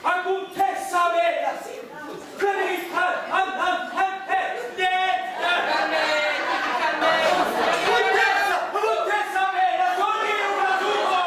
a contessa bella, Clarissa, contessa bella, sono io una tua!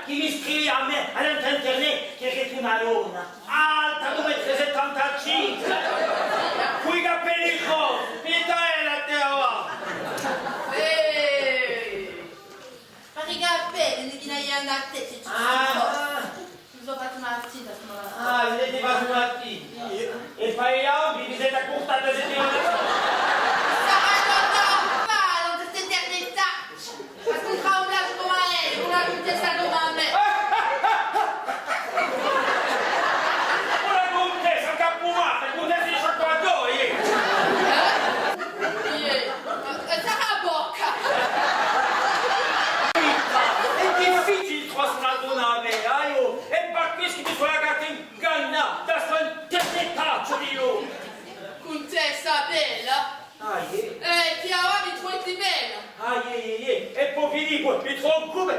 Chi mi scrive a me all'internet che è una luna alta 2,75 con i capelli rosa, vita è la terra. Ma i capelli, ne viene a te se ci mi sono fatto una mattina. Ah, vi siete fatti una mattina. E poi vi siete accostati a settimana. Contessa bella? Ti aveva mi trovi bella? E poi finì, mi trovo come?